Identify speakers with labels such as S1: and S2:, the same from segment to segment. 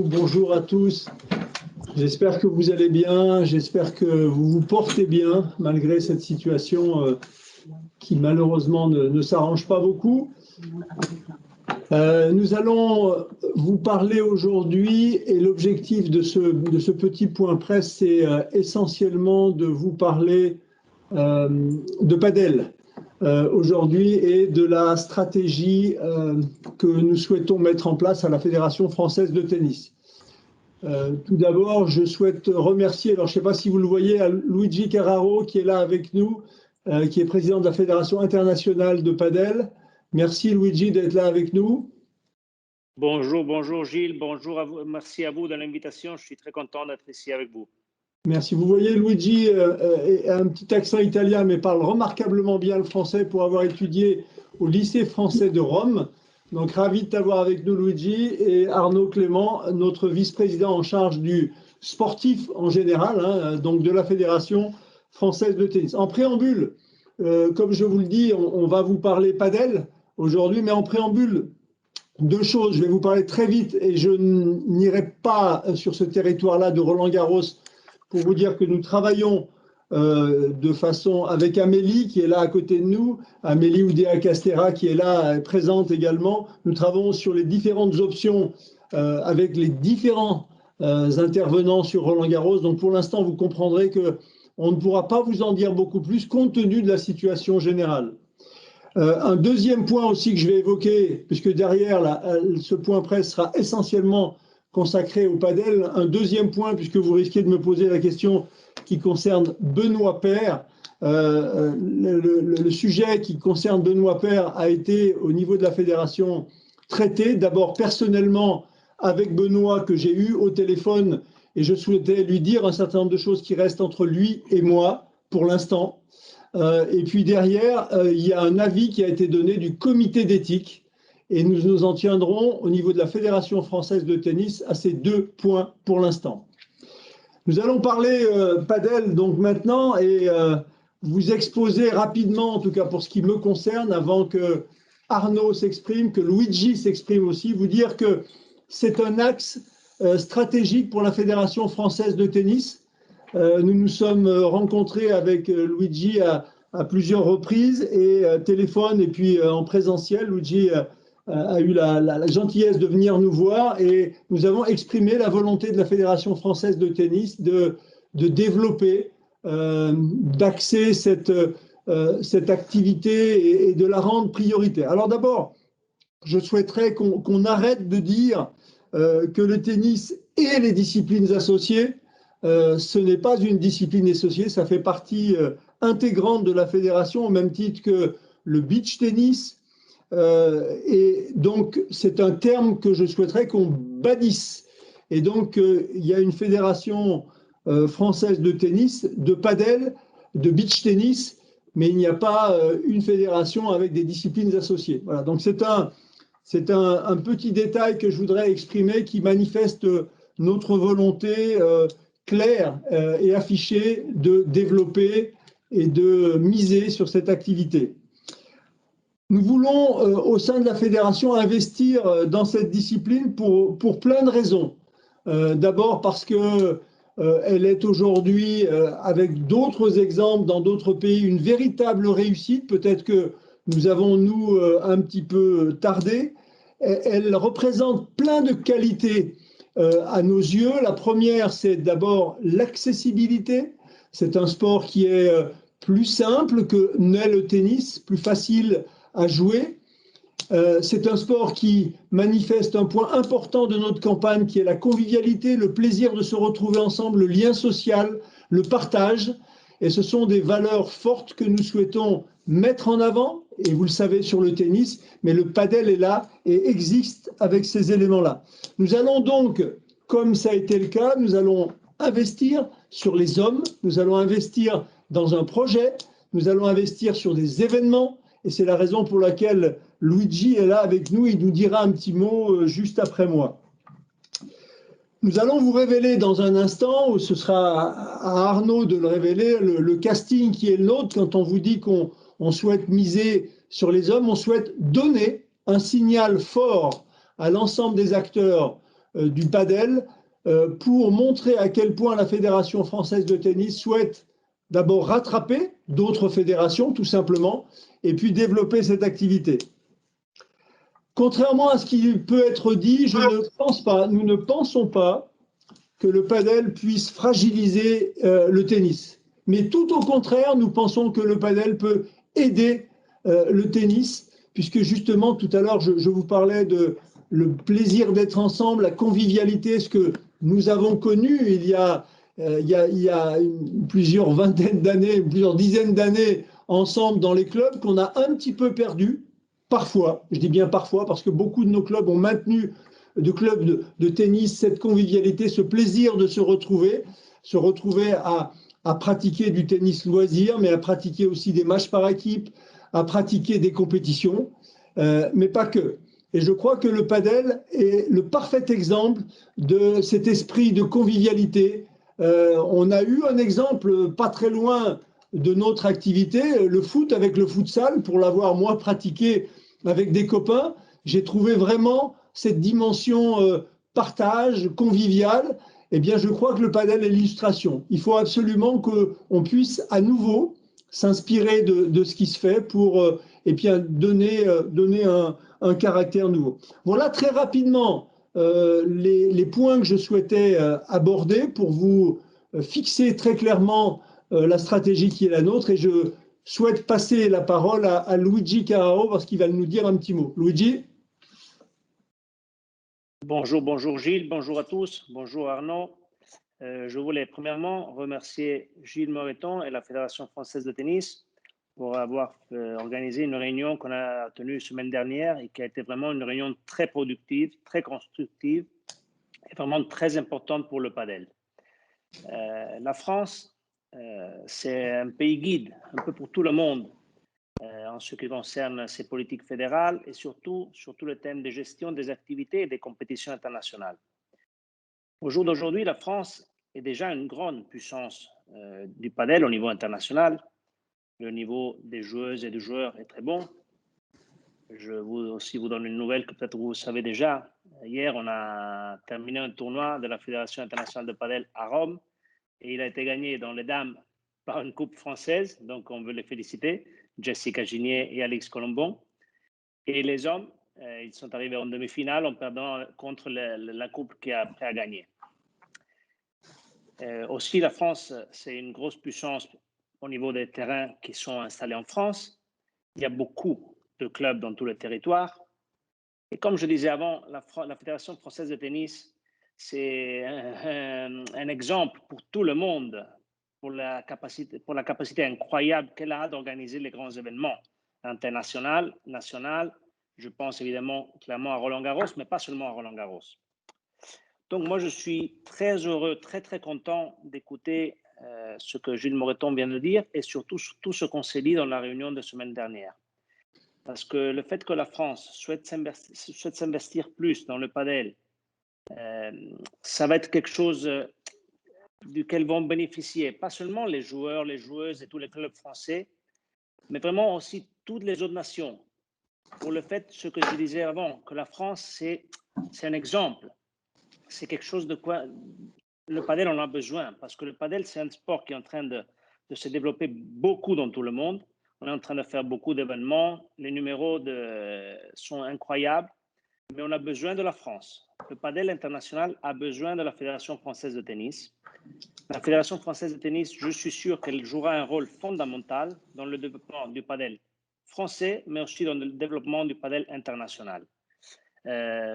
S1: Bonjour à tous, j'espère que vous allez bien, j'espère que vous vous portez bien malgré cette situation qui malheureusement ne s'arrange pas beaucoup. Nous allons vous parler aujourd'hui et l'objectif de ce petit point presse, c'est essentiellement de vous parler de Padel aujourd'hui et de la stratégie que nous souhaitons mettre en place à la Fédération française de tennis. Tout d'abord, je souhaite remercier, alors je ne sais pas si vous le voyez, Luigi Carraro qui est là avec nous, qui est président de la Fédération internationale de Padel. Merci Luigi d'être là avec nous.
S2: Bonjour Gilles, bonjour à vous, merci à vous de l'invitation, je suis très content d'être ici avec vous.
S1: Merci. Vous voyez, Luigi a un petit accent italien, mais parle remarquablement bien le français pour avoir étudié au lycée français de Rome. Donc, ravi de t'avoir avec nous, Luigi, et Arnaud Clément, notre vice-président en charge du sportif en général, donc de la Fédération française de tennis. En préambule, comme je vous le dis, on va vous parler padel aujourd'hui, mais en préambule, deux choses. Je vais vous parler très vite et je n'irai pas sur ce territoire-là de Roland-Garros pour vous dire que nous travaillons de façon avec Amélie qui est là à côté de nous, Amélie Oudéa-Castéra qui est là présente également. Nous travaillons sur les différentes options avec les différents intervenants sur Roland-Garros. Donc pour l'instant, vous comprendrez qu'on ne pourra pas vous en dire beaucoup plus compte tenu de la situation générale. Un deuxième point aussi que je vais évoquer, puisque derrière ce point presse sera essentiellement consacré au padel. Un deuxième point, puisque vous risquez de me poser la question qui concerne Benoît Paire. Le sujet qui concerne Benoît Paire a été au niveau de la fédération traité. D'abord personnellement avec Benoît que j'ai eu au téléphone et je souhaitais lui dire un certain nombre de choses qui restent entre lui et moi pour l'instant. Et puis derrière, il y a un avis qui a été donné du comité d'éthique. Et nous nous en tiendrons au niveau de la Fédération française de tennis à ces deux points pour l'instant. Nous allons parler padel donc maintenant et vous exposer rapidement, en tout cas pour ce qui me concerne, avant que Arnaud s'exprime, que Luigi s'exprime aussi, vous dire que c'est un axe stratégique pour la Fédération française de tennis. Nous nous sommes rencontrés avec Luigi à plusieurs reprises et téléphone et puis en présentiel. Luigi a eu la gentillesse de venir nous voir et nous avons exprimé la volonté de la Fédération française de tennis de développer, d'axer cette activité et de la rendre prioritaire. Alors d'abord, je souhaiterais qu'on arrête de dire que le tennis et les disciplines associées, ce n'est pas une discipline associée, ça fait partie intégrante de la fédération au même titre que le beach tennis. Et donc, c'est un terme que je souhaiterais qu'on bannisse. Et donc, il y a une fédération française de tennis, de padel, de beach tennis, mais il n'y a pas une fédération avec des disciplines associées. Voilà, donc c'est un petit détail que je voudrais exprimer qui manifeste notre volonté claire et affichée de développer et de miser sur cette activité. Nous voulons, au sein de la fédération, investir dans cette discipline pour plein de raisons. D'abord parce que elle est aujourd'hui, avec d'autres exemples dans d'autres pays, une véritable réussite. Peut-être que nous avons, nous, un petit peu tardé. Elle représente plein de qualités à nos yeux. La première, c'est d'abord l'accessibilité. C'est un sport qui est plus simple que n'est le tennis, plus facile à jouer. C'est un sport qui manifeste un point important de notre campagne qui est la convivialité, le plaisir de se retrouver ensemble, le lien social, le partage. Et ce sont des valeurs fortes que nous souhaitons mettre en avant, et vous le savez sur le tennis, mais le padel est là et existe avec ces éléments-là. Nous allons donc, comme ça a été le cas, nous allons investir sur les hommes, nous allons investir dans un projet, nous allons investir sur des événements, et c'est la raison pour laquelle Luigi est là avec nous, il nous dira un petit mot juste après moi. Nous allons vous révéler dans un instant, où ce sera à Arnaud de le révéler, le casting qui est le nôtre quand on vous dit qu'on souhaite miser sur les hommes, on souhaite donner un signal fort à l'ensemble des acteurs du padel pour montrer à quel point la Fédération française de tennis souhaite d'abord rattraper d'autres fédérations, tout simplement, et puis développer cette activité. Contrairement à ce qui peut être dit, je ne pense pas, nous ne pensons pas que le padel puisse fragiliser le tennis. Mais tout au contraire, nous pensons que le padel peut aider le tennis, puisque justement, tout à l'heure, je vous parlais de le plaisir d'être ensemble, la convivialité, ce que nous avons connu il y a plusieurs vingtaines d'années, plusieurs dizaines d'années ensemble dans les clubs, qu'on a un petit peu perdu, parfois, je dis bien parfois, parce que beaucoup de nos clubs ont maintenu de clubs de tennis, cette convivialité, ce plaisir de se retrouver à pratiquer du tennis loisir, mais à pratiquer aussi des matchs par équipe, à pratiquer des compétitions, mais pas que. Et je crois que le padel est le parfait exemple de cet esprit de convivialité. On a eu un exemple pas très loin de notre activité, le foot avec le futsal, pour l'avoir moi pratiqué avec des copains. J'ai trouvé vraiment cette dimension partage, conviviale. Eh bien, je crois que le padel est l'illustration. Il faut absolument qu'on puisse à nouveau s'inspirer de ce qui se fait pour et bien donner un caractère nouveau. Voilà très rapidement les points que je souhaitais aborder pour vous fixer très clairement la stratégie qui est la nôtre. Et je souhaite passer la parole à Luigi Carraro parce qu'il va nous dire un petit mot. Luigi?
S2: Bonjour, bonjour Gilles, bonjour à tous, bonjour Arnaud. Je voulais premièrement remercier Gilles Moreton et la Fédération française de tennis pour avoir organisé une réunion qu'on a tenue semaine dernière et qui a été vraiment une réunion très productive, très constructive et vraiment très importante pour le padel. La France, c'est un pays guide un peu pour tout le monde en ce qui concerne ses politiques fédérales et surtout le thème de gestion des activités et des compétitions internationales. Au jour d'aujourd'hui, la France est déjà une grande puissance du padel au niveau international. Le niveau des joueuses et des joueurs est très bon. Je vous donne une nouvelle que peut-être vous savez déjà. Hier, on a terminé un tournoi de la Fédération internationale de padel à Rome et il a été gagné dans les dames par une coupe française, donc on veut les féliciter, Jessica Ginier et Alix Colombon. Et les hommes, ils sont arrivés en demi-finale en perdant contre la coupe qui a après à gagner. Aussi, la France, c'est une grosse puissance au niveau des terrains qui sont installés en France. Il y a beaucoup de clubs dans tout le territoire. Et comme je disais avant, la Fédération française de tennis, c'est un exemple pour tout le monde, pour la capacité incroyable qu'elle a d'organiser les grands événements internationaux, nationaux. Je pense évidemment clairement à Roland-Garros, mais pas seulement à Roland-Garros. Donc moi, je suis très heureux, très content d'écouter ce que Gilles Moreton vient de dire et surtout tout ce qu'on s'est dit dans la réunion de semaine dernière. Parce que le fait que la France souhaite s'investir plus dans le padel, ça va être quelque chose duquel vont bénéficier pas seulement les joueurs, les joueuses et tous les clubs français, mais vraiment aussi toutes les autres nations. Pour le fait, ce que je disais avant, que la France, c'est un exemple. C'est quelque chose de quoi le padel en a besoin, parce que le padel, c'est un sport qui est en train de se développer beaucoup dans tout le monde. On est en train de faire beaucoup d'événements, les numéros sont incroyables, mais on a besoin de la France. Le padel international a besoin de la Fédération française de tennis. La Fédération française de tennis, je suis sûr qu'elle jouera un rôle fondamental dans le développement du padel français, mais aussi dans le développement du padel international.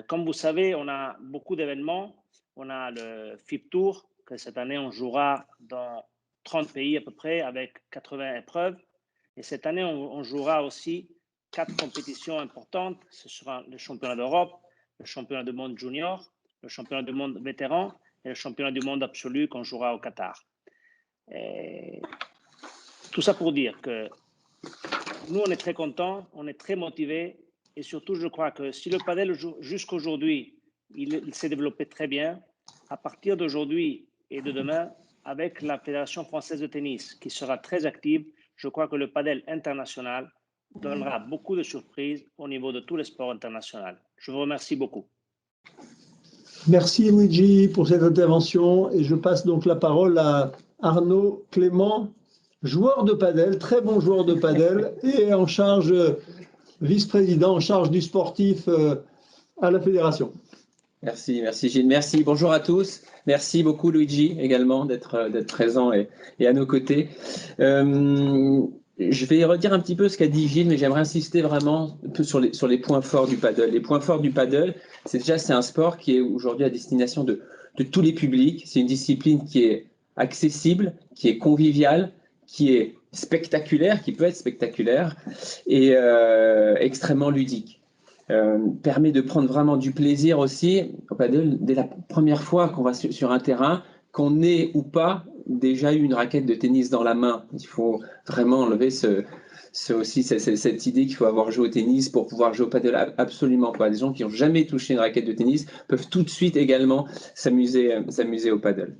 S2: Comme vous savez, on a beaucoup d'événements. On a le FIP Tour, que cette année, on jouera dans 30 pays à peu près, avec 80 épreuves. Et cette année, on jouera aussi 4 compétitions importantes. Ce sera le championnat d'Europe, le championnat du monde junior, le championnat du monde vétéran et le championnat du monde absolu qu'on jouera au Qatar. Et tout ça pour dire que nous, on est très contents, on est très motivés. Et surtout, je crois que si le padel, jusqu'à aujourd'hui, il s'est développé très bien, à partir d'aujourd'hui et de demain, avec la Fédération française de tennis, qui sera très active, je crois que le padel international donnera beaucoup de surprises au niveau de tous les sports internationaux. Je vous remercie beaucoup.
S1: Merci Luigi pour cette intervention et je passe donc la parole à Arnaud Clément, joueur de padel, très bon joueur de padel et en charge, vice-président en charge du sportif à la fédération.
S3: Merci Gilles, merci, bonjour à tous. Merci beaucoup Luigi également d'être présent et à nos côtés. Je vais redire un petit peu ce qu'a dit Gilles, mais j'aimerais insister vraiment un peu sur les points forts du paddle. Les points forts du paddle, c'est un sport qui est aujourd'hui à destination de tous les publics. C'est une discipline qui est accessible, qui est conviviale, qui est spectaculaire, qui peut être spectaculaire et extrêmement ludique. Permet de prendre vraiment du plaisir aussi au paddle dès la première fois qu'on va sur un terrain, qu'on ait ou pas déjà eu une raquette de tennis dans la main. Il faut vraiment enlever cette idée qu'il faut avoir joué au tennis pour pouvoir jouer au paddle. Absolument pas. Les gens qui n'ont jamais touché une raquette de tennis peuvent tout de suite également s'amuser au paddle.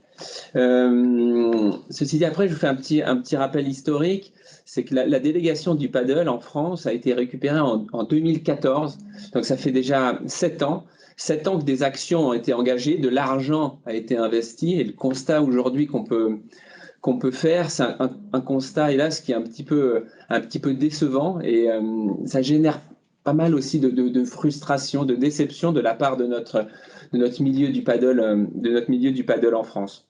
S3: Ceci dit, après, je vous fais un petit rappel historique. C'est que la délégation du paddle en France a été récupérée en 2014. Donc, ça fait déjà 7 ans. 7 ans que des actions ont été engagées, de l'argent a été investi. Et le constat aujourd'hui qu'on peut faire, c'est un constat, hélas, qui est un petit peu décevant. Et ça génère pas mal aussi de frustration, de déception de la part de notre milieu du paddle en France.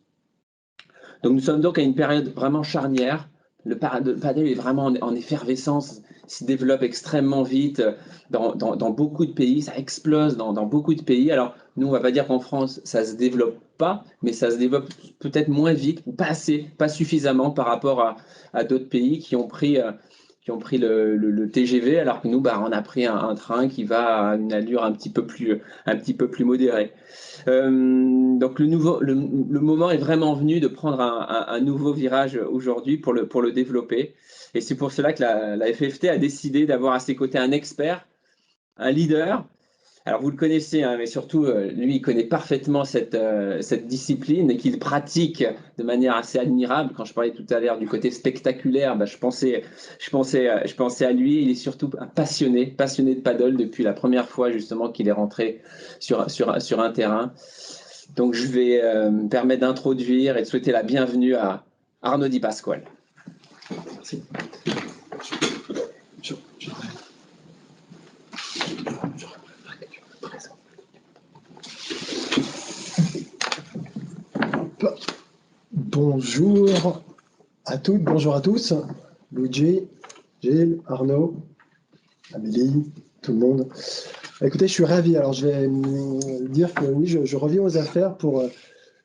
S3: Donc, nous sommes donc à une période vraiment charnière. Le paddle est vraiment en effervescence, se développe extrêmement vite dans beaucoup de pays, ça explose dans beaucoup de pays. Alors, nous, on ne va pas dire qu'en France, ça ne se développe pas, mais ça se développe peut-être moins vite, pas assez, pas suffisamment par rapport à d'autres pays qui ont pris le TGV, alors que nous, on a pris un train qui va à une allure un petit peu plus modérée. Donc le moment est vraiment venu de prendre un nouveau virage aujourd'hui pour le développer. Et c'est pour cela que la FFT a décidé d'avoir à ses côtés un expert, un leader. Alors vous le connaissez, hein, mais surtout lui, il connaît parfaitement cette discipline et qu'il pratique de manière assez admirable. Quand je parlais tout à l'heure du côté spectaculaire, je pensais à lui. Il est surtout un passionné de paddle depuis la première fois justement qu'il est rentré sur un terrain. Donc je vais me permettre d'introduire et de souhaiter la bienvenue à Arnaud Di Pasquale. Merci.
S4: Bonjour à toutes, bonjour à tous. Luigi, Gilles, Arnaud, Amélie, tout le monde. Écoutez, je suis ravi. Alors, je vais dire que oui, je reviens aux affaires pour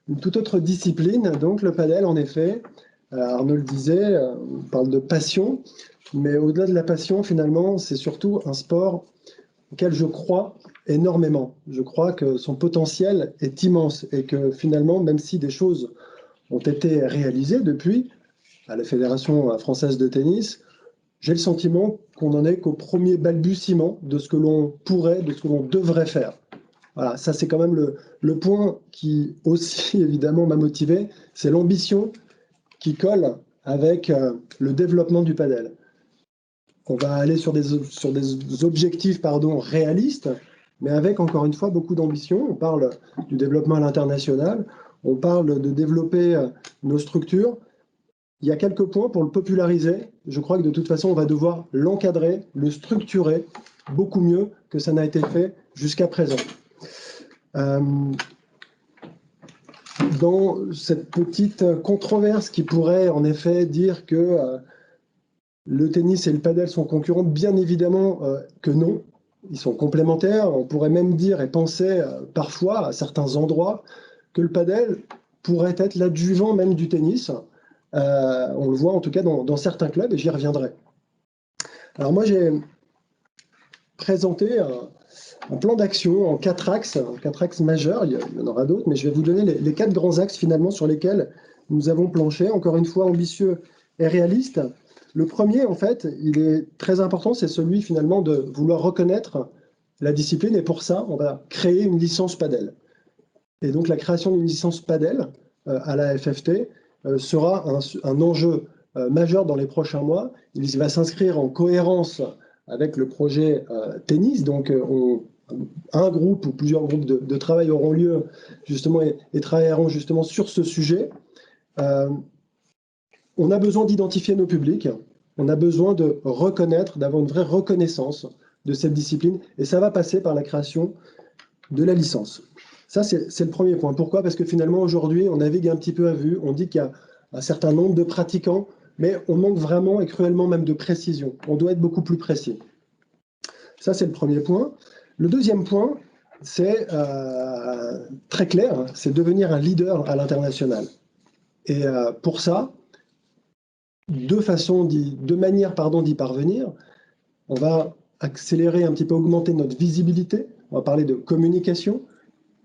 S4: une toute autre discipline. Donc, le padel, en effet, Arnaud le disait, on parle de passion. Mais au-delà de la passion, finalement, c'est surtout un sport auquel je crois énormément. Je crois que son potentiel est immense et que finalement, même si des choses ont été réalisées depuis à la Fédération française de tennis, j'ai le sentiment qu'on n'en est qu'au premier balbutiement de ce que l'on pourrait, de ce que l'on devrait faire. Voilà, ça c'est quand même le point qui aussi évidemment m'a motivé, c'est l'ambition qui colle avec le développement du padel. On va aller sur des objectifs réalistes, mais avec encore une fois beaucoup d'ambition. On parle du développement à l'international, on parle de développer nos structures. Il y a quelques points pour le populariser. Je crois que de toute façon, on va devoir l'encadrer, le structurer beaucoup mieux que ça n'a été fait jusqu'à présent. Dans cette petite controverse qui pourrait en effet dire que le tennis et le padel sont concurrents, bien évidemment que non. Ils sont complémentaires. On pourrait même dire et penser parfois à certains endroits que le padel pourrait être l'adjuvant même du tennis. On le voit en tout cas dans certains clubs et j'y reviendrai. Alors moi j'ai présenté un plan d'action en 4 axes majeurs, il y en aura d'autres, mais je vais vous donner les 4 grands axes finalement sur lesquels nous avons planché, encore une fois ambitieux et réaliste. Le premier en fait, il est très important, c'est celui finalement de vouloir reconnaître la discipline et pour ça on va créer une licence padel. Et donc la création d'une licence padel à la FFT sera un enjeu majeur dans les prochains mois. Il va s'inscrire en cohérence avec le projet tennis. Donc on un groupe ou plusieurs groupes de travail auront lieu justement et travailleront justement sur ce sujet. On a besoin d'identifier nos publics, on a besoin de reconnaître, d'avoir une vraie reconnaissance de cette discipline, et ça va passer par la création de la licence. Ça, c'est le premier point. Pourquoi? Parce que finalement, aujourd'hui, on navigue un petit peu à vue, on dit qu'il y a un certain nombre de pratiquants, mais on manque vraiment et cruellement même de précision. On doit être beaucoup plus précis. Ça, c'est le premier point. Le deuxième point, c'est très clair, c'est devenir un leader à l'international. Et pour ça, deux manières d'y parvenir. On va accélérer un petit peu, augmenter notre visibilité. On va parler de communication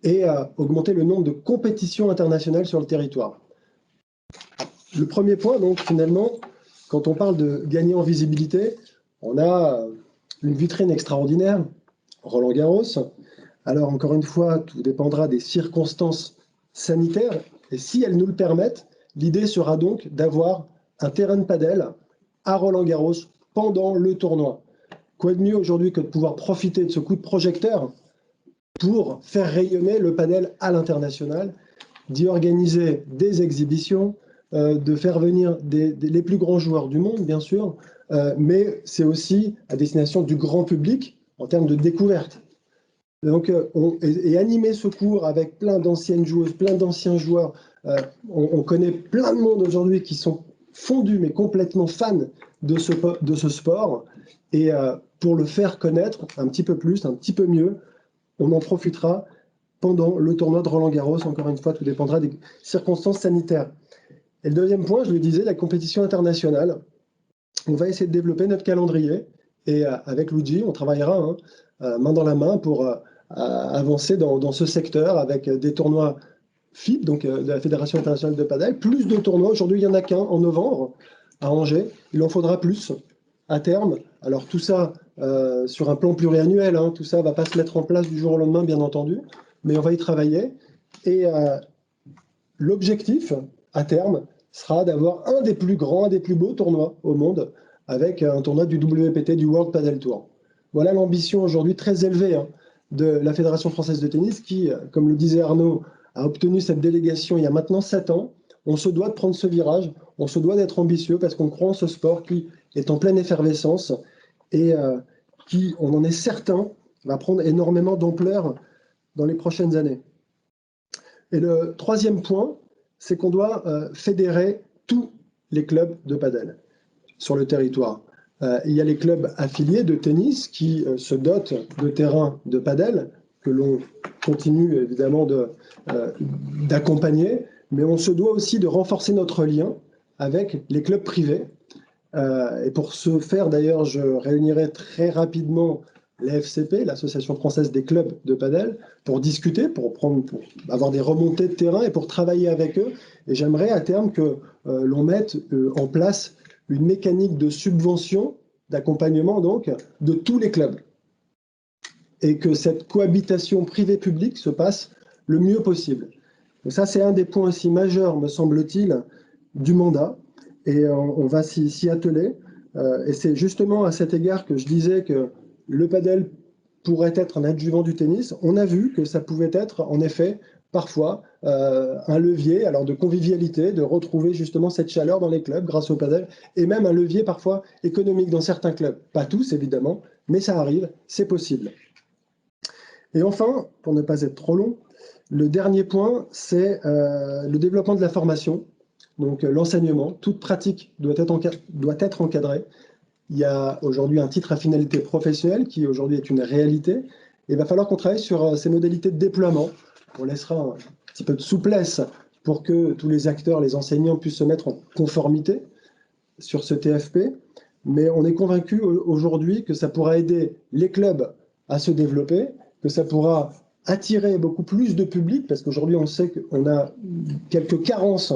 S4: et augmenter le nombre de compétitions internationales sur le territoire. Le premier point, donc, finalement, quand on parle de gagner en visibilité, on a une vitrine extraordinaire, Roland-Garros. Alors, encore une fois, tout dépendra des circonstances sanitaires. Et si elles nous le permettent, l'idée sera donc d'avoir un terrain de padel à Roland-Garros pendant le tournoi. Quoi de mieux aujourd'hui que de pouvoir profiter de ce coup de projecteur pour faire rayonner le padel à l'international, d'y organiser des exhibitions, de faire venir les plus grands joueurs du monde, bien sûr, mais c'est aussi à destination du grand public en termes de découverte. Donc, et animer ce cours avec plein d'anciennes joueuses, plein d'anciens joueurs. On connaît plein de monde aujourd'hui qui sont fondus, mais complètement fans de ce sport. Et pour le faire connaître un petit peu plus, un petit peu mieux, on en profitera pendant le tournoi de Roland-Garros. Encore une fois, tout dépendra des circonstances sanitaires. Et le deuxième point, je le disais, la compétition internationale. On va essayer de développer notre calendrier. Et avec Luigi, on travaillera main dans la main pour avancer dans ce secteur avec des tournois FIP, donc de la Fédération internationale de padel, plus de tournois. Aujourd'hui, il n'y en a qu'un en novembre à Angers. Il en faudra plus à terme. Alors tout ça sur un plan pluriannuel, tout ça ne va pas se mettre en place du jour au lendemain, bien entendu, mais on va y travailler. Et l'objectif, à terme, sera d'avoir un des plus grands, un des plus beaux tournois au monde, avec un tournoi du WPT, du World Padel Tour. Voilà l'ambition aujourd'hui très élevée de la Fédération française de tennis qui, comme le disait Arnaud, a obtenu cette délégation il y a maintenant 7 ans. On se doit de prendre ce virage, on se doit d'être ambitieux parce qu'on croit en ce sport qui est en pleine effervescence et qui, on en est certain, va prendre énormément d'ampleur dans les prochaines années. Et le troisième point, c'est qu'on doit fédérer tous les clubs de padel sur le territoire. Il y a les clubs affiliés de tennis qui se dotent de terrains de padel que l'on continue évidemment d'accompagner, mais on se doit aussi de renforcer notre lien avec les clubs privés. Et pour ce faire, d'ailleurs, je réunirai très rapidement l'AFCP, l'Association française des clubs de padel, pour discuter, pour avoir des remontées de terrain et pour travailler avec eux. Et j'aimerais à terme que l'on mette en place une mécanique de subvention, d'accompagnement donc, de tous les clubs. Et que cette cohabitation privée-publique se passe le mieux possible. Et ça, c'est un des points aussi majeurs, me semble-t-il, du mandat. Et on va s'y atteler. Et c'est justement à cet égard que je disais que le padel pourrait être un adjuvant du tennis. On a vu que ça pouvait être, en effet, parfois, un levier alors de convivialité, de retrouver justement cette chaleur dans les clubs grâce au padel, et même un levier parfois économique dans certains clubs. Pas tous, évidemment, mais ça arrive, c'est possible. Et enfin, pour ne pas être trop long, le dernier point, c'est le développement de la formation. Donc l'enseignement, toute pratique doit être encadrée. Il y a aujourd'hui un titre à finalité professionnelle qui aujourd'hui est une réalité. Et il va falloir qu'on travaille sur ces modalités de déploiement. On laissera un petit peu de souplesse pour que tous les acteurs, les enseignants puissent se mettre en conformité sur ce TFP. Mais on est convaincu aujourd'hui que ça pourra aider les clubs à se développer, que ça pourra attirer beaucoup plus de public, parce qu'aujourd'hui on sait qu'on a quelques carences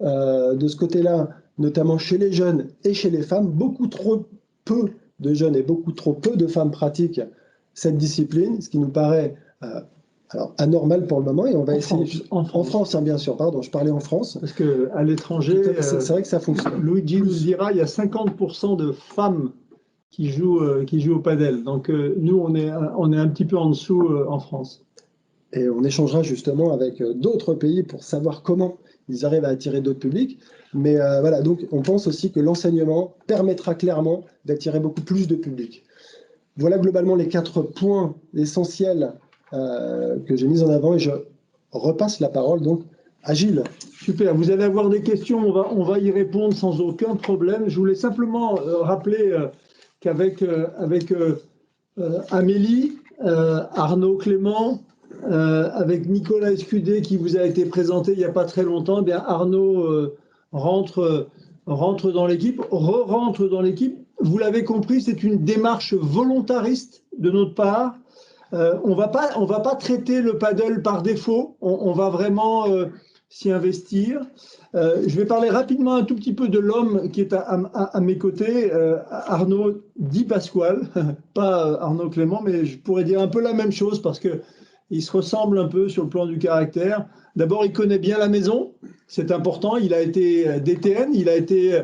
S4: de ce côté-là, notamment chez les jeunes et chez les femmes. Beaucoup trop peu de jeunes et beaucoup trop peu de femmes pratiquent cette discipline, ce qui nous paraît anormal pour le moment. Et on va essayer en France, bien sûr. Pardon, je parlais en France.
S1: Parce qu'à l'étranger,
S4: c'est vrai que ça fonctionne.
S1: Luigi nous dira, il y a 50% de femmes qui jouent au padel. Donc nous, on est un petit peu en dessous en France.
S4: Et on échangera justement avec d'autres pays pour savoir comment ils arrivent à attirer d'autres publics. Mais voilà, donc on pense aussi que l'enseignement permettra clairement d'attirer beaucoup plus de public. Voilà globalement les 4 points essentiels que j'ai mis en avant et je repasse la parole donc à Gilles.
S1: Super, vous allez avoir des questions, on va y répondre sans aucun problème. Je voulais simplement rappeler qu'avec Amélie, Arnaud Clément, avec Nicolas Escudé qui vous a été présenté il n'y a pas très longtemps, eh bien Arnaud rentre dans l'équipe, re-rentre dans l'équipe. Vous l'avez compris, c'est une démarche volontariste de notre part. On va pas traiter le paddle par défaut, on va vraiment s'y investir. Je vais parler rapidement un tout petit peu de l'homme qui est à mes côtés, Arnaud Di Pasquale, pas Arnaud Clément, mais je pourrais dire un peu la même chose parce qu'il se ressemble un peu sur le plan du caractère. D'abord, il connaît bien la maison, c'est important, il a été DTN, il a été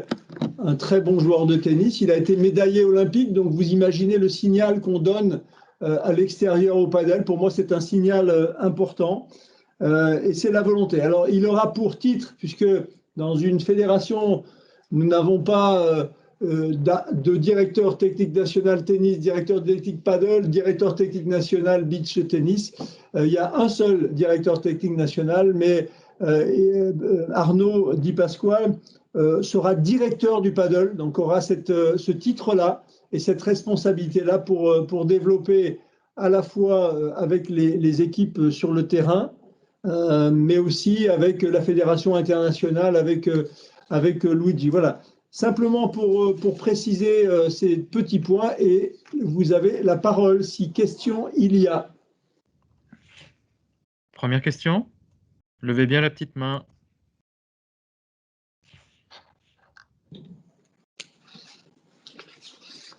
S1: un très bon joueur de tennis, il a été médaillé olympique, donc vous imaginez le signal qu'on donne à l'extérieur au padel. Pour moi, c'est un signal important. Et c'est la volonté. Alors, il aura pour titre, puisque dans une fédération, nous n'avons pas de directeur technique national tennis, directeur technique paddle, directeur technique national beach tennis. Il y a un seul directeur technique national, mais Arnaud Di Pasquale sera directeur du paddle, donc aura ce titre-là et cette responsabilité-là pour développer à la fois avec les équipes sur le terrain, mais aussi avec la fédération internationale, avec Luigi. Voilà. Simplement pour préciser ces petits points, et vous avez la parole si question il y a.
S5: Première question. Levez bien la petite main.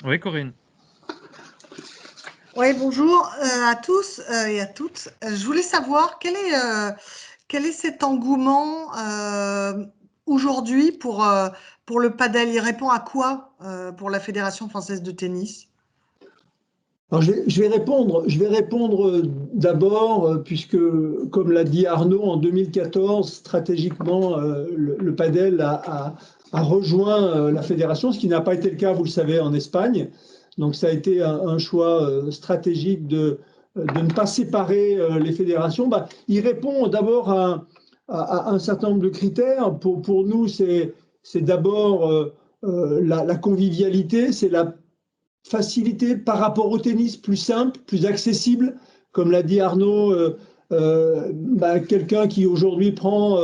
S5: Oui, Corinne.
S6: Oui, bonjour à tous et à toutes. Je voulais savoir quel est cet engouement aujourd'hui pour le padel. Il répond à quoi pour la Fédération française de tennis?
S1: Alors je vais répondre d'abord, puisque, comme l'a dit Arnaud, en 2014, stratégiquement, le padel a rejoint la fédération, ce qui n'a pas été le cas, vous le savez, en Espagne. Donc ça a été un choix stratégique de ne pas séparer les fédérations. Il répond d'abord à un certain nombre de critères. Pour nous, c'est d'abord la convivialité, c'est la facilité par rapport au tennis, plus simple, plus accessible. Comme l'a dit Arnaud, quelqu'un qui aujourd'hui prend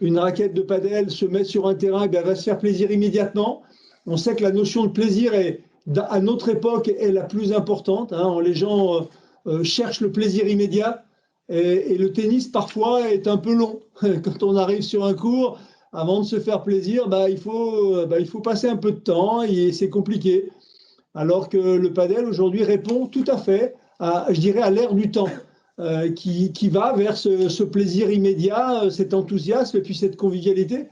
S1: une raquette de padel, se met sur un terrain, va se faire plaisir immédiatement. On sait que la notion de plaisir à notre époque est la plus importante. Les gens cherchent le plaisir immédiat et le tennis parfois est un peu long. Quand on arrive sur un cours, avant de se faire plaisir, il faut passer un peu de temps et c'est compliqué. Alors que le padel aujourd'hui répond tout à fait à l'ère du temps, qui va vers ce plaisir immédiat, cet enthousiasme et puis cette convivialité.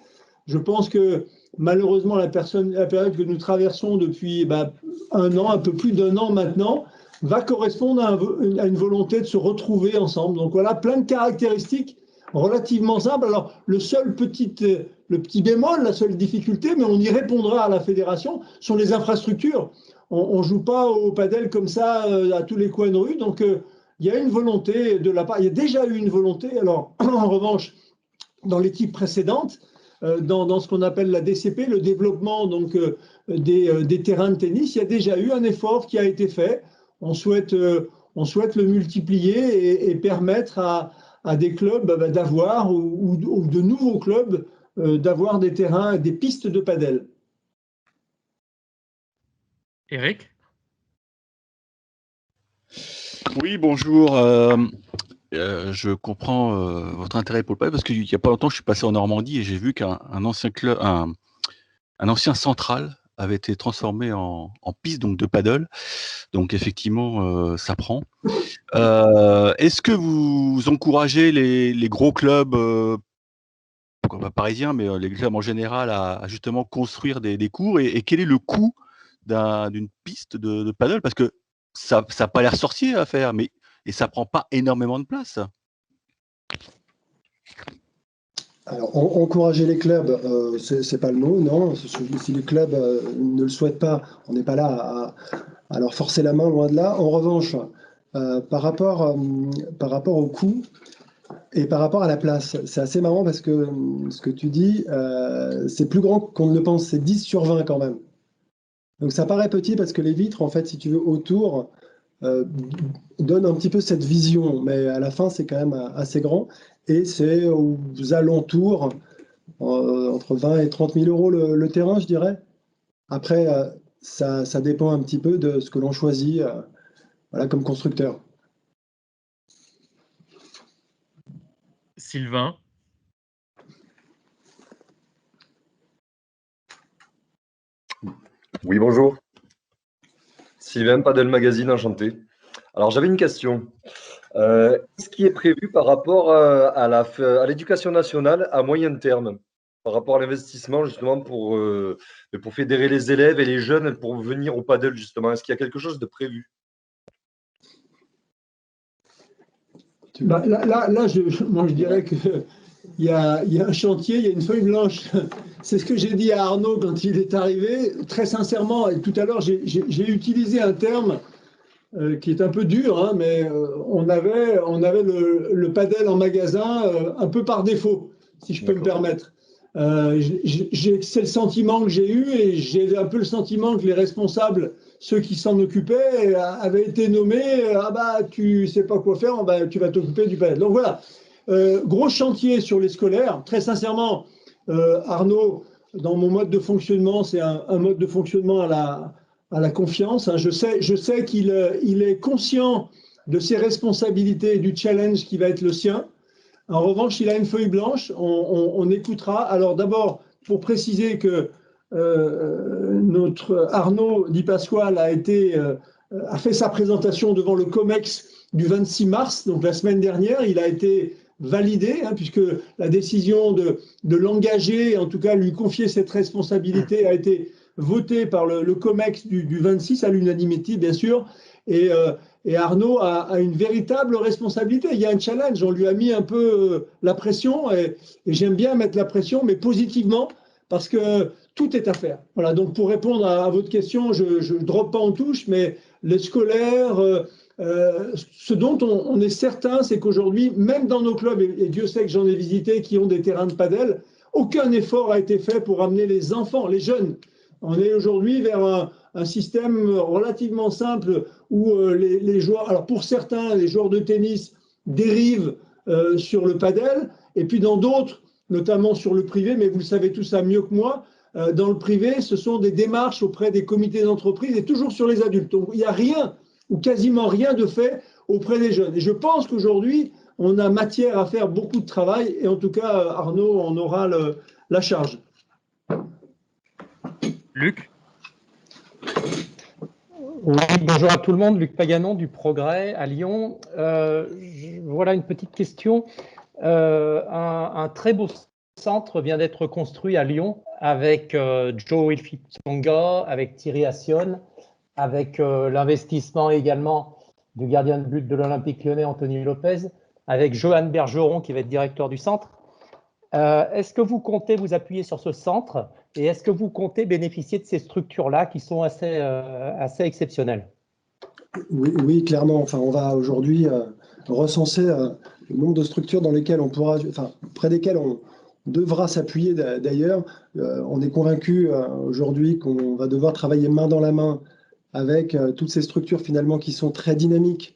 S1: Je pense que malheureusement la période que nous traversons depuis un an, un peu plus d'un an maintenant, va correspondre à une volonté de se retrouver ensemble. Donc voilà, plein de caractéristiques relativement simples. Alors le petit bémol, la seule difficulté, mais on y répondra à la fédération, sont les infrastructures. On ne joue pas au padel comme ça à tous les coins de rue. Donc, il y a une volonté de la part. Il y a déjà eu une volonté. Alors, en revanche, dans l'équipe précédente, dans ce qu'on appelle la DCP, le développement donc, des terrains de tennis, il y a déjà eu un effort qui a été fait. On souhaite le multiplier et permettre à des clubs d'avoir, ou de nouveaux clubs, d'avoir des terrains, des pistes de padel.
S5: Eric?
S7: Oui, bonjour. Je comprends votre intérêt pour le padel parce qu'il n'y a pas longtemps, je suis passé en Normandie et j'ai vu qu'un ancien club, un ancien central avait été transformé en piste donc de paddle. Donc effectivement, ça prend. Est-ce que vous encouragez les gros clubs, pas parisiens, mais les clubs en général, à justement construire des cours et quel est le coût d'une piste de paddle? Parce que ça n'a pas l'air sorcier à faire, et ça prend pas énormément de place.
S4: Alors, encourager les clubs, c'est pas le mot, non. Si les clubs ne le souhaitent pas, on n'est pas là à leur forcer la main, loin de là. En revanche, par rapport au coût et par rapport à la place, c'est assez marrant parce que ce que tu dis, c'est plus grand qu'on ne le pense, c'est 10 sur 20 quand même. Donc ça paraît petit parce que les vitres, en fait, si tu veux, autour, donnent un petit peu cette vision, mais à la fin, c'est quand même assez grand. Et c'est aux alentours, entre 20 et 30 000 euros le terrain, je dirais. Après, ça dépend un petit peu de ce que l'on choisit voilà, comme constructeur.
S5: Sylvain,
S8: Oui, bonjour. Sylvain, Padel Magazine, enchanté. Alors, j'avais une question. Ce qui est prévu par rapport à l'éducation nationale à moyen terme, par rapport à l'investissement justement pour fédérer les élèves et les jeunes pour venir au paddle justement, est-ce qu'il y a quelque chose de prévu?
S1: Là, moi, je dirais qu'il y a un chantier, il y a une feuille blanche. C'est ce que j'ai dit à Arnaud quand il est arrivé. Très sincèrement, et tout à l'heure, j'ai utilisé un terme qui est un peu dur, hein, mais on avait le padel en magasin un peu par défaut, si je peux me permettre. C'est le sentiment que j'ai eu, et j'ai un peu le sentiment que les responsables, ceux qui s'en occupaient, avaient été nommés. Ah bah tu sais pas quoi faire, bah, tu vas t'occuper du padel. Donc voilà, gros chantier sur les scolaires. Très sincèrement, Arnaud, dans mon mode de fonctionnement, c'est un mode de fonctionnement à la confiance. Je sais qu'il est conscient de ses responsabilités et du challenge qui va être le sien. En revanche, il a une feuille blanche, on écoutera. Alors d'abord, pour préciser que notre Arnaud Di Pasquale a fait sa présentation devant le COMEX du 26 mars, donc la semaine dernière. Il a été validé, hein, puisque la décision de l'engager, en tout cas lui confier cette responsabilité, a été votée par le COMEX du 26 à l'unanimité, bien sûr. Et Arnaud a une véritable responsabilité. Il y a un challenge, on lui a mis un peu la pression, et j'aime bien mettre la pression, mais positivement, parce que tout est à faire. Voilà, donc pour répondre à votre question, je ne droppe pas en touche, mais les scolaires, ce dont on est certain, c'est qu'aujourd'hui, même dans nos clubs, et Dieu sait que j'en ai visité, qui ont des terrains de padel, aucun effort a été fait pour amener les enfants, les jeunes. On est aujourd'hui vers un système relativement simple où les joueurs, alors pour certains, les joueurs de tennis dérivent sur le padel, et puis dans d'autres, notamment sur le privé, mais vous le savez tout ça mieux que moi, dans le privé, ce sont des démarches auprès des comités d'entreprise et toujours sur les adultes. Donc il n'y a rien ou quasiment rien de fait auprès des jeunes. Et je pense qu'aujourd'hui, on a matière à faire beaucoup de travail, et en tout cas, Arnaud en aura la charge.
S5: Luc,
S9: Oui, bonjour à tout le monde. Luc Paganon du Progrès à Lyon. Voilà une petite question. Un très beau centre vient d'être construit à Lyon avec Joe Wilfried Tsonga, avec Thierry Assion, avec l'investissement également du gardien de but de l'Olympique Lyonnais, Anthony Lopez, avec Johan Bergeron qui va être directeur du centre. Est-ce que vous comptez vous appuyer sur ce centre, et est-ce que vous comptez bénéficier de ces structures-là qui sont assez exceptionnelles?
S4: Oui, clairement. Enfin, on va aujourd'hui recenser le nombre de structures dans lesquelles on pourra, enfin, près desquelles on devra s'appuyer d'ailleurs. On est convaincu aujourd'hui qu'on va devoir travailler main dans la main avec toutes ces structures finalement qui sont très dynamiques,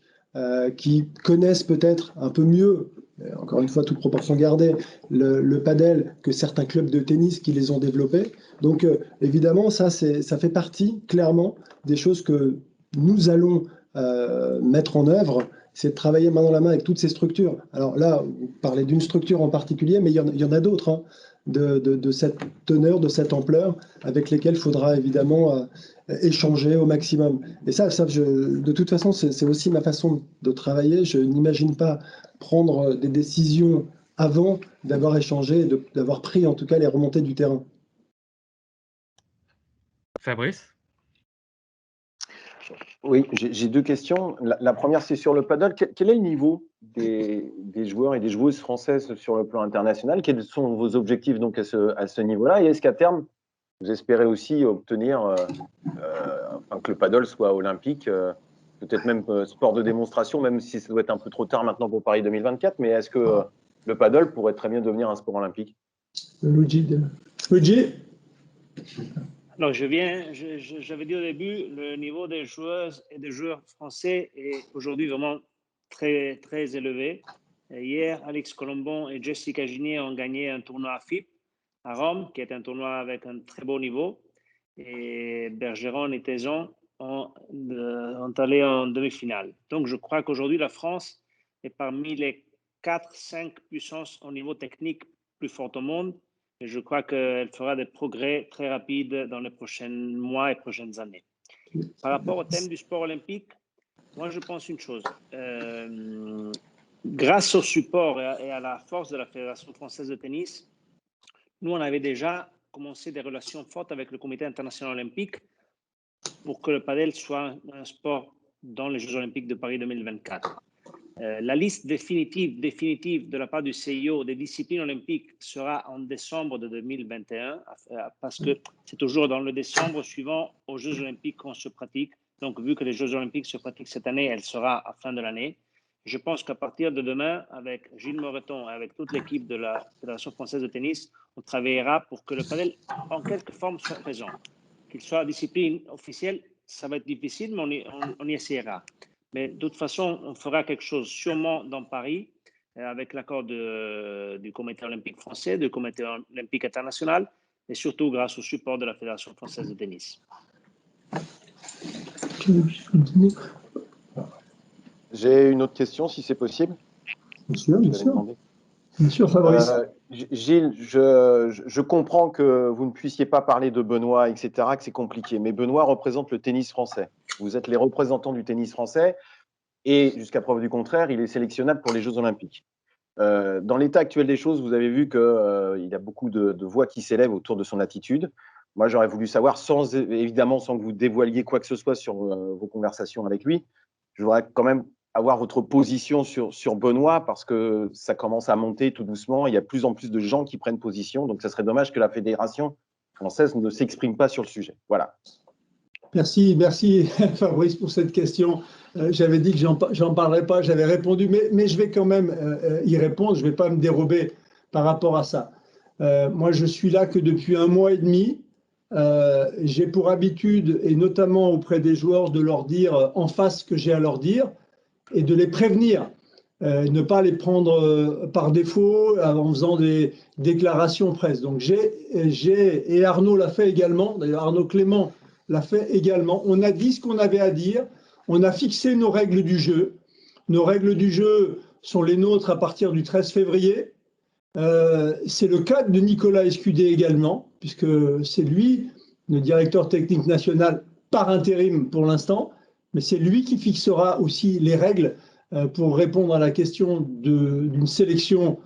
S4: qui connaissent peut-être un peu mieux, encore une fois, toute proportion gardée, le padel que certains clubs de tennis qui les ont développés. Donc évidemment, ça fait partie clairement des choses que nous allons mettre en œuvre, c'est de travailler main dans la main avec toutes ces structures. Alors là, vous parlez d'une structure en particulier, mais il y en a d'autres hein, de cette teneur, de cette ampleur, avec lesquelles il faudra évidemment échanger au maximum. Et ça de toute façon, c'est aussi ma façon de travailler. Je n'imagine pas prendre des décisions avant d'avoir échangé, d'avoir pris en tout cas les remontées du terrain.
S5: Fabrice,
S10: Oui, j'ai deux questions. La première, c'est sur le paddle. Quel est le niveau des joueurs et des joueuses françaises sur le plan international? Quels sont vos objectifs donc à ce niveau-là? Et est-ce qu'à terme, vous espérez aussi obtenir que le paddle soit olympique, peut-être même sport de démonstration, même si ça doit être un peu trop tard maintenant pour Paris 2024, mais est-ce que le paddle pourrait très bien devenir un sport olympique?
S1: Luigi.
S2: Alors, j'avais dit au début, le niveau des joueuses et des joueurs français est aujourd'hui vraiment très, très élevé. Hier, Alex Colombon et Jessica Ginier ont gagné un tournoi FIP à Rome, qui est un tournoi avec un très beau niveau. Et Bergeron et Tezon ont allé en demi-finale. Donc, je crois qu'aujourd'hui, la France est parmi les 4-5 puissances au niveau technique plus fortes au monde. Et je crois qu'elle fera des progrès très rapides dans les prochains mois et prochaines années. Par rapport au thème du sport olympique, moi, je pense une chose. Grâce au support et à la force de la Fédération française de tennis, nous, on avait déjà commencé des relations fortes avec le Comité international olympique pour que le padel soit un sport dans les Jeux olympiques de Paris 2024. La liste définitive de la part du CIO des disciplines olympiques sera en décembre de 2021, parce que c'est toujours dans le décembre suivant aux Jeux olympiques qu'on se pratique. Donc, vu que les Jeux olympiques se pratiquent cette année, elle sera à fin de l'année. Je pense qu'à partir de demain, avec Gilles Moreton et avec toute l'équipe de la Fédération française de tennis, on travaillera pour que le padel, en quelque forme, soit présent. Qu'il soit discipline officielle, ça va être difficile, mais on y essaiera. Mais de toute façon, on fera quelque chose sûrement dans Paris, avec l'accord du Comité olympique français, du Comité olympique international, et surtout grâce au support de la Fédération française de tennis.
S10: J'ai une autre question, si c'est possible.
S1: Bien sûr, bien sûr. Bien sûr, Fabrice.
S10: Gilles, je comprends que vous ne puissiez pas parler de Benoît, etc., que c'est compliqué, mais Benoît représente le tennis français. Vous êtes les représentants du tennis français et, jusqu'à preuve du contraire, il est sélectionnable pour les Jeux olympiques. Dans l'état actuel des choses, vous avez vu qu'il y a beaucoup de voix qui s'élèvent autour de son attitude. Moi, j'aurais voulu savoir, évidemment sans que vous dévoiliez quoi que ce soit sur vos conversations avec lui, je voudrais quand même avoir votre position sur Benoît, parce que ça commence à monter tout doucement. Il y a de plus en plus de gens qui prennent position, donc ça serait dommage que la Fédération française ne s'exprime pas sur le sujet. Voilà.
S1: Merci Fabrice pour cette question. J'avais dit que j'en parlerais pas, j'avais répondu, mais je vais quand même y répondre, je ne vais pas me dérober par rapport à ça. Moi, je suis là que depuis 1 mois et demi. J'ai pour habitude, et notamment auprès des joueurs, de leur dire en face ce que j'ai à leur dire et de les prévenir, ne pas les prendre par défaut en faisant des déclarations presse. Donc et Arnaud l'a fait également, d'ailleurs Arnaud Clément l'a fait également. On a dit ce qu'on avait à dire, on a fixé nos règles du jeu. Nos règles du jeu sont les nôtres à partir du 13 février. C'est le cas de Nicolas Escudé également, puisque c'est lui, le directeur technique national par intérim pour l'instant, mais c'est lui qui fixera aussi les règles pour répondre à la question d'une sélection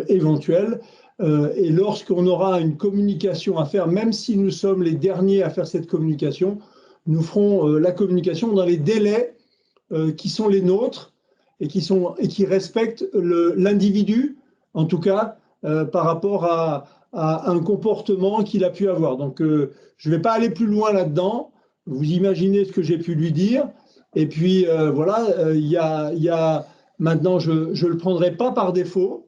S1: éventuelle. Et lorsqu'on aura une communication à faire, même si nous sommes les derniers à faire cette communication, nous ferons la communication dans les délais qui sont les nôtres et qui respectent l'individu, en tout cas par rapport à un comportement qu'il a pu avoir. Donc je ne vais pas aller plus loin là-dedans. Vous imaginez ce que j'ai pu lui dire. Et puis voilà, il y a maintenant, je ne le prendrai pas par défaut.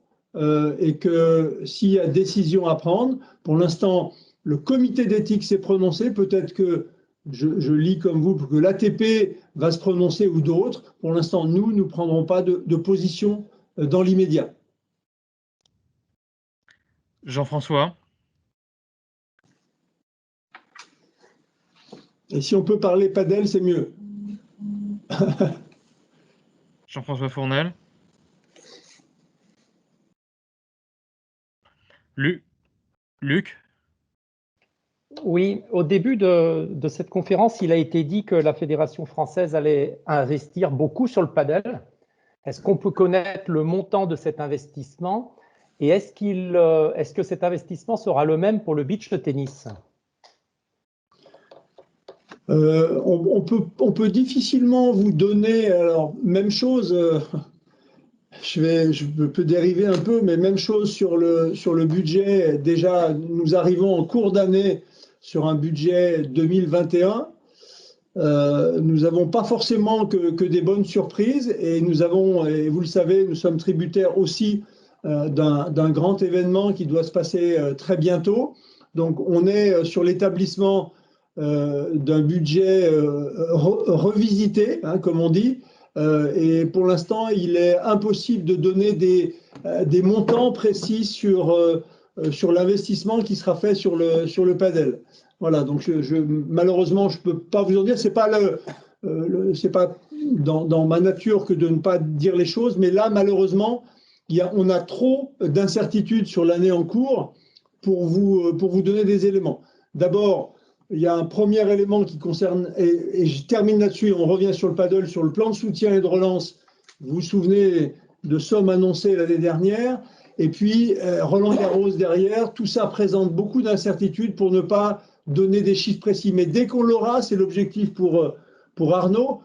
S1: Et que s'il y a décision à prendre, pour l'instant, le comité d'éthique s'est prononcé. Peut-être que je lis comme vous, que l'ATP va se prononcer ou d'autres. Pour l'instant, nous ne prendrons pas de position dans l'immédiat.
S5: Jean-François.
S1: Et si on peut parler padel, c'est mieux.
S5: Jean-François Fournel. Luc.
S9: Oui, au début de cette conférence, il a été dit que la Fédération française allait investir beaucoup sur le padel. Est-ce qu'on peut connaître le montant de cet investissement et est-ce que cet investissement sera le même pour le beach tennis?
S1: On peut difficilement vous donner, alors même chose, je peux dériver un peu, mais même chose sur le budget. Déjà, nous arrivons en cours d'année sur un budget 2021. Nous n'avons pas forcément que des bonnes surprises et nous avons, et vous le savez, nous sommes tributaires aussi d'un grand événement qui doit se passer très bientôt. Donc on est sur l'établissement d'un budget revisité, hein, comme on dit, et pour l'instant il est impossible de donner des montants précis sur l'investissement qui sera fait sur le padel. Voilà, donc malheureusement, je ne peux pas vous en dire. C'est pas dans ma nature que de ne pas dire les choses, mais là, malheureusement, on a trop d'incertitudes sur l'année en cours pour vous donner des éléments. D'abord, il y a un premier élément qui concerne, et je termine là-dessus, on revient sur le paddle, sur le plan de soutien et de relance. Vous vous souvenez de sommes annoncées l'année dernière, et puis Roland-Garros derrière. Tout ça présente beaucoup d'incertitudes pour ne pas donner des chiffres précis. Mais dès qu'on l'aura, c'est l'objectif pour Arnaud,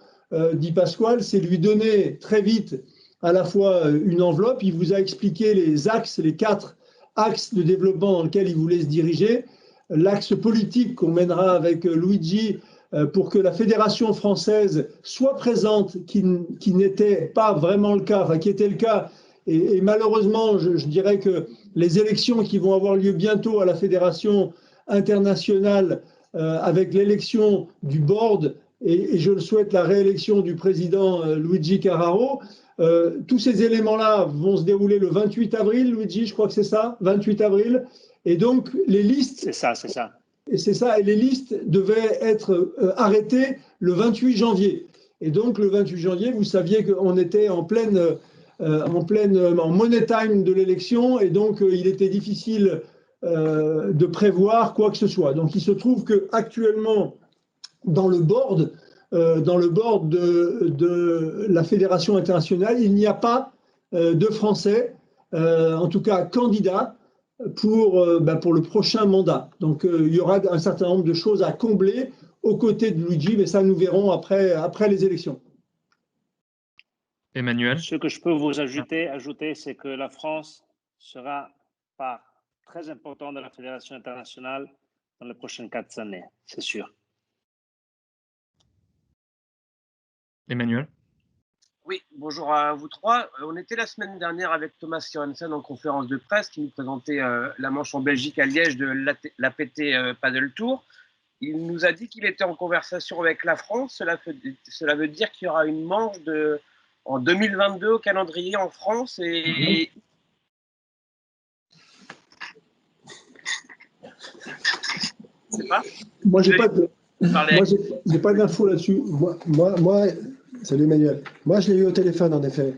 S1: dit Pasquale, c'est lui donner très vite à la fois une enveloppe. Il vous a expliqué les axes, les 4 axes de développement dans lesquels il voulait se diriger. L'axe politique qu'on mènera avec Luigi pour que la Fédération française soit présente, qui n'était pas vraiment le cas, enfin qui était le cas. Et malheureusement, je dirais que les élections qui vont avoir lieu bientôt à la Fédération internationale, avec l'élection du board, et je le souhaite, la réélection du président Luigi Carraro, tous ces éléments-là vont se dérouler le 28 avril, Luigi, je crois que c'est ça, 28 avril. Et donc, les listes…
S2: C'est ça, c'est ça.
S1: Et c'est ça, et les listes devaient être arrêtées le 28 janvier. Et donc, le 28 janvier, vous saviez qu'on était en money time de l'élection, et donc il était difficile de prévoir quoi que ce soit. Donc, il se trouve qu'actuellement, dans le board de la Fédération internationale, il n'y a pas de Français, en tout cas candidats, pour le prochain mandat. Donc, il y aura un certain nombre de choses à combler aux côtés de Luigi, mais ça, nous verrons après les élections.
S5: Emmanuel?
S2: Ce que je peux vous ajouter, c'est que la France sera part très importante de la Fédération internationale dans les prochaines 4 années, c'est sûr.
S5: Emmanuel?
S11: Oui, bonjour à vous trois. On était la semaine dernière avec Thomas Johansen en conférence de presse qui nous présentait la manche en Belgique à Liège de l'APT Paddle Tour. Il nous a dit qu'il était en conversation avec la France. Cela veut dire qu'il y aura une manche en 2022 au calendrier en France et… C'est pas ?
S4: Moi, j'ai pas d'infos là-dessus. Moi, salut Emmanuel. Moi, je l'ai eu au téléphone, en effet.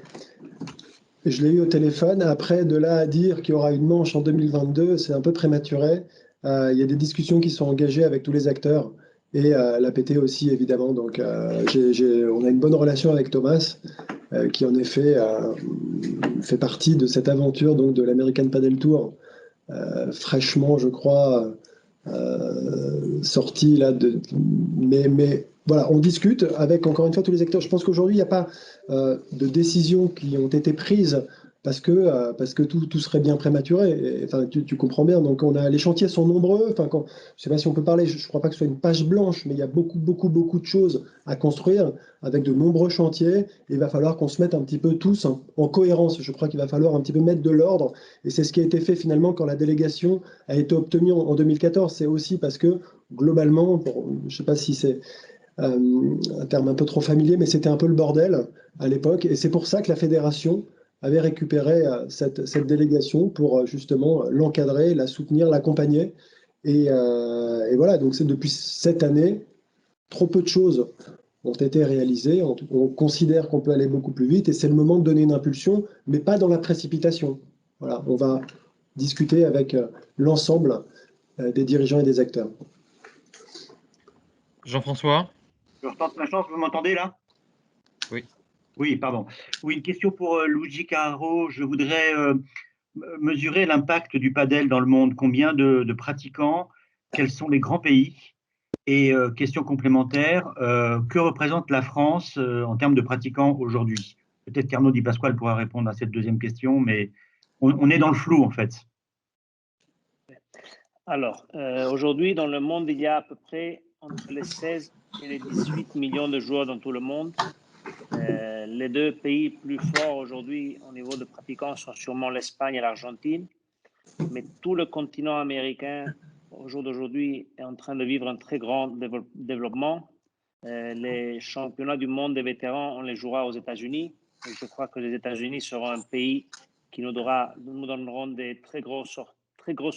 S4: Je l'ai eu au téléphone. Après, de là à dire qu'il y aura une manche en 2022, c'est un peu prématuré. Il y a des discussions qui sont engagées avec tous les acteurs et l'APT aussi, évidemment. Donc, on a une bonne relation avec Thomas, qui en effet fait partie de cette aventure donc, de l'American Paddle Tour, fraîchement, je crois, sortie là. Mais voilà, on discute avec, encore une fois, tous les acteurs. Je pense qu'aujourd'hui, il n'y a pas de décisions qui ont été prises parce que tout serait bien prématuré. Enfin, tu comprends bien. Donc, les chantiers sont nombreux. Enfin, je ne sais pas si on peut parler, je ne crois pas que ce soit une page blanche, mais il y a beaucoup de choses à construire avec de nombreux chantiers. Et il va falloir qu'on se mette un petit peu tous en cohérence. Je crois qu'il va falloir un petit peu mettre de l'ordre. Et c'est ce qui a été fait finalement quand la délégation a été obtenue en 2014. C'est aussi parce que, globalement, je ne sais pas si c'est un terme un peu trop familier, mais c'était un peu le bordel à l'époque. Et c'est pour ça que la fédération avait récupéré cette délégation pour justement l'encadrer, la soutenir, l'accompagner. Et voilà, donc c'est depuis cette année, trop peu de choses ont été réalisées. On considère qu'on peut aller beaucoup plus vite et c'est le moment de donner une impulsion, mais pas dans la précipitation. Voilà, on va discuter avec l'ensemble des dirigeants et des acteurs.
S5: Jean-François?
S12: Je retente ma chance, vous m'entendez là?
S5: Oui.
S12: Oui, pardon. Oui, une question pour Luigi Carraro. Je voudrais mesurer l'impact du padel dans le monde. Combien de pratiquants? Quels sont les grands pays? Et question complémentaire, que représente la France en termes de pratiquants aujourd'hui? Peut-être qu'Arnaud Di Pasquale pourra répondre à cette deuxième question, mais on est dans le flou en fait.
S2: Alors, aujourd'hui, dans le monde, il y a à peu près entre les 16 et les 18 millions de joueurs dans tout le monde. Les deux pays plus forts aujourd'hui au niveau de pratiquants sont sûrement l'Espagne et l'Argentine. Mais tout le continent américain, au jour d'aujourd'hui, est en train de vivre un très grand développement. Les championnats du monde des vétérans, on les jouera aux États-Unis. Et je crois que les États-Unis seront un pays qui nous donneront des très grosses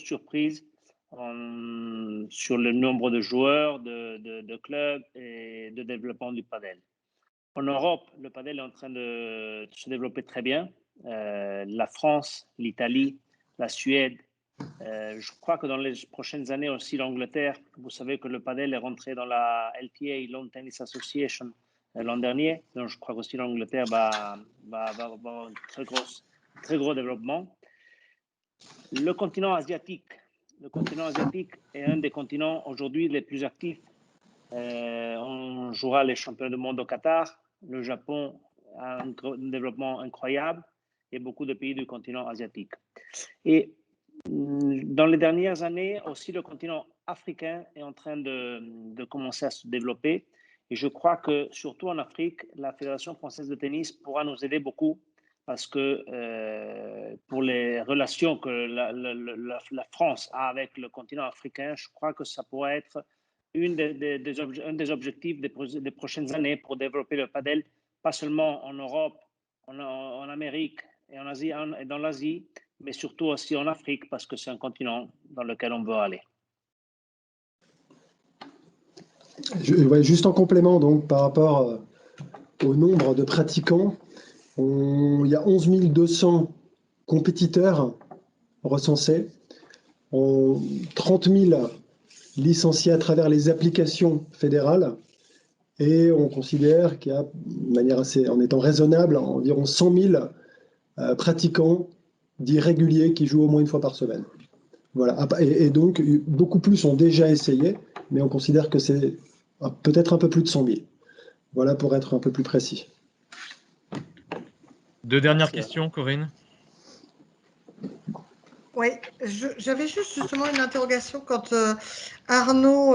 S2: surprises sur le nombre de joueurs, de clubs et de développement du padel. En Europe, le padel est en train de se développer très bien. La France, l'Italie, la Suède. Je crois que dans les prochaines années aussi, l'Angleterre, vous savez que le padel est rentré dans la LTA, Lawn Tennis Association, l'an dernier. Donc, je crois aussi l'Angleterre va avoir un très gros développement. Le continent asiatique est un des continents aujourd'hui les plus actifs. On jouera les championnats du monde au Qatar. Le Japon a un développement incroyable et beaucoup de pays du continent asiatique. Et dans les dernières années, aussi le continent africain est en train de commencer à se développer. Et je crois que, surtout en Afrique, la Fédération française de tennis pourra nous aider beaucoup parce que pour les relations que la France a avec le continent africain, je crois que ça pourrait être un des objectifs des prochaines années pour développer le padel, pas seulement en Europe, en Amérique et en Asie, et dans l'Asie, mais surtout aussi en Afrique, parce que c'est un continent dans lequel on veut aller.
S4: Juste en complément, donc, par rapport au nombre de pratiquants, il y a 11 200 compétiteurs recensés, 30 000 licenciés à travers les applications fédérales, et on considère qu'il y a, de manière assez, en étant raisonnable, environ 100 000 pratiquants dits réguliers qui jouent au moins une fois par semaine. Voilà. Et donc, beaucoup plus ont déjà essayé, mais on considère que c'est peut-être un peu plus de 100 000. Voilà pour être un peu plus précis.
S5: Deux dernières questions, Corinne.
S6: Oui, j'avais justement une interrogation quand Arnaud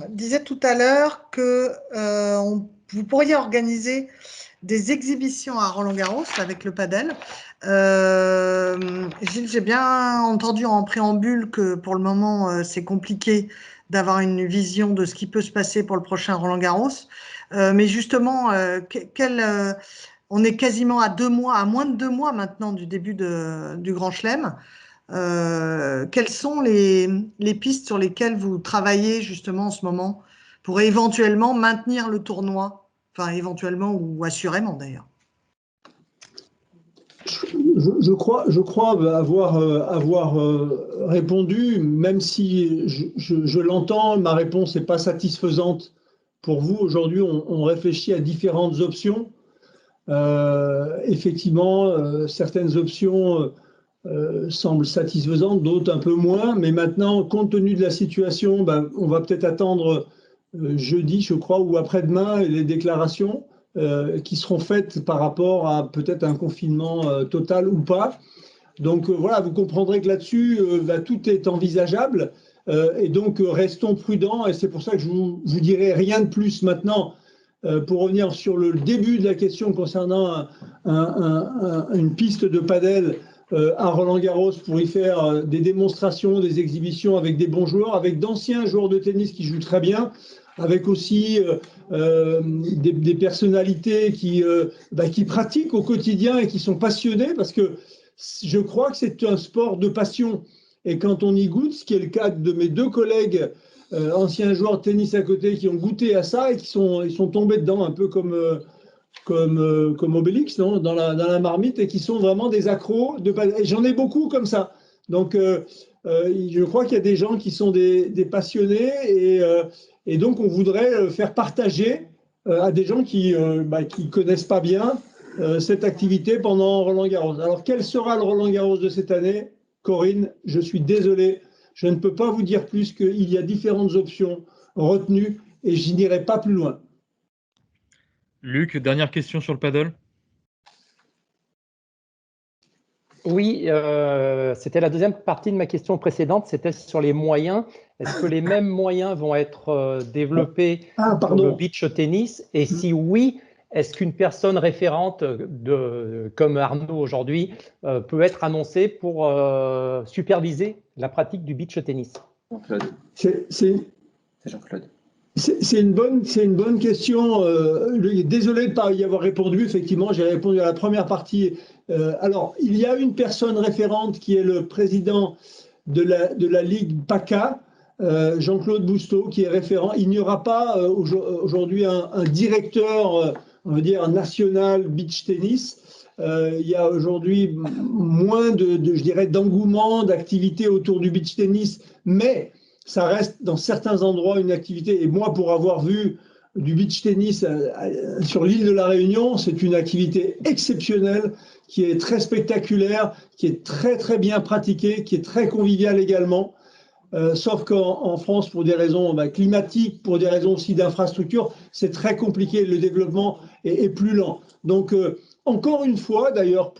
S6: disait tout à l'heure que vous pourriez organiser des exhibitions à Roland-Garros avec le padel. Gilles, j'ai bien entendu en préambule que pour le moment, c'est compliqué d'avoir une vision de ce qui peut se passer pour le prochain Roland-Garros. Mais justement, on est quasiment à moins de 2 mois maintenant du début du Grand Chelem. Quelles sont les pistes sur lesquelles vous travaillez justement en ce moment pour éventuellement maintenir le tournoi, enfin éventuellement ou assurément d'ailleurs?
S1: Je crois avoir répondu, même si je l'entends, ma réponse n'est pas satisfaisante pour vous. Aujourd'hui, on réfléchit à différentes options. Effectivement, certaines options semblent satisfaisantes, d'autres un peu moins. Mais maintenant, compte tenu de la situation, on va peut-être attendre jeudi, je crois, ou après-demain, les déclarations qui seront faites par rapport à peut-être un confinement total ou pas. Donc voilà, vous comprendrez que là-dessus, tout est envisageable. Et donc, restons prudents. Et c'est pour ça que je vous dirai rien de plus maintenant. Pour revenir sur le début de la question concernant une piste de padel à Roland-Garros pour y faire des démonstrations, des exhibitions avec des bons joueurs, avec d'anciens joueurs de tennis qui jouent très bien, avec aussi des personnalités qui pratiquent au quotidien et qui sont passionnés, parce que je crois que c'est un sport de passion. Et quand on y goûte, ce qui est le cas de mes deux collègues anciens joueurs de tennis à côté qui ont goûté à ça et ils sont tombés dedans un peu comme Obélix, non, dans la marmite, et qui sont vraiment des accros. J'en ai beaucoup comme ça. Donc, je crois qu'il y a des gens qui sont des passionnés et donc on voudrait faire partager à des gens qui ne connaissent pas bien cette activité pendant Roland-Garros. Alors, quel sera le Roland-Garros de cette année, Corinne? Je suis désolé. Je ne peux pas vous dire plus qu'il y a différentes options. retenu et je n'irai pas plus loin.
S5: Luc, dernière question sur le paddle.
S9: Oui, c'était la deuxième partie de ma question précédente, c'était sur les moyens. Est-ce que les mêmes moyens vont être développés pour le beach tennis? Et si oui, est-ce qu'une personne référente comme Arnaud aujourd'hui peut être annoncée pour superviser la pratique du beach tennis?
S3: Jean-Claude.
S1: C'est
S3: Jean-Claude.
S1: C'est une bonne question. Désolé de ne pas y avoir répondu. Effectivement, j'ai répondu à la première partie. Alors, il y a une personne référente qui est le président de la Ligue PACA, Jean-Claude Bousteau, qui est référent. Il n'y aura pas aujourd'hui un directeur, on va dire, national beach tennis. Il y a aujourd'hui moins je dirais, d'engouement, d'activité autour du beach tennis, mais ça reste dans certains endroits une activité. Et moi, pour avoir vu du beach tennis sur l'île de la Réunion, c'est une activité exceptionnelle, qui est très spectaculaire, qui est très très bien pratiquée, qui est très conviviale également. Sauf qu'en France, pour des raisons climatiques, pour des raisons aussi d'infrastructure, c'est très compliqué. Le développement est plus lent. Donc, encore une fois, d'ailleurs,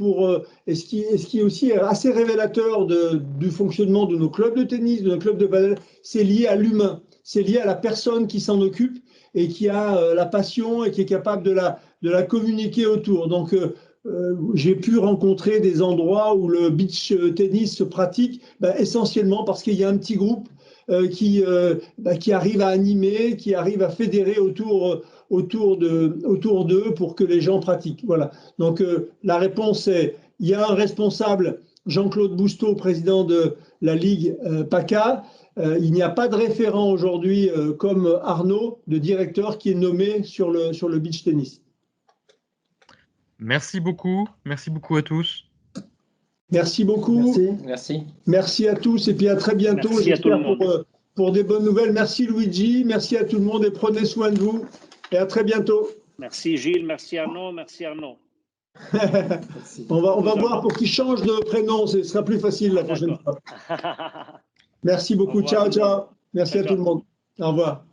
S1: et ce qui est aussi assez révélateur du fonctionnement de nos clubs de tennis, de nos clubs de paddle, c'est lié à l'humain, c'est lié à la personne qui s'en occupe et qui a la passion et qui est capable de la communiquer autour. Donc, j'ai pu rencontrer des endroits où le beach tennis se pratique essentiellement parce qu'il y a un petit groupe qui arrive à animer, qui arrive à fédérer autour d'eux pour que les gens pratiquent. Voilà. Donc la réponse est, il y a un responsable, Jean-Claude Bousteau, président de la Ligue PACA. Il n'y a pas de référent aujourd'hui comme Arnaud, de directeur, qui est nommé sur le beach tennis.
S5: Merci beaucoup à tous.
S1: Merci beaucoup. Merci à tous et puis à très bientôt. J'espère pour des bonnes nouvelles. Merci Luigi, merci à tout le monde et prenez soin de vous et à très bientôt.
S2: Merci Gilles, merci Arnaud,
S1: on va voir pour qu'il change de prénom, ce sera plus facile la prochaine fois. Merci beaucoup, ciao. Merci à tout le monde. Au revoir.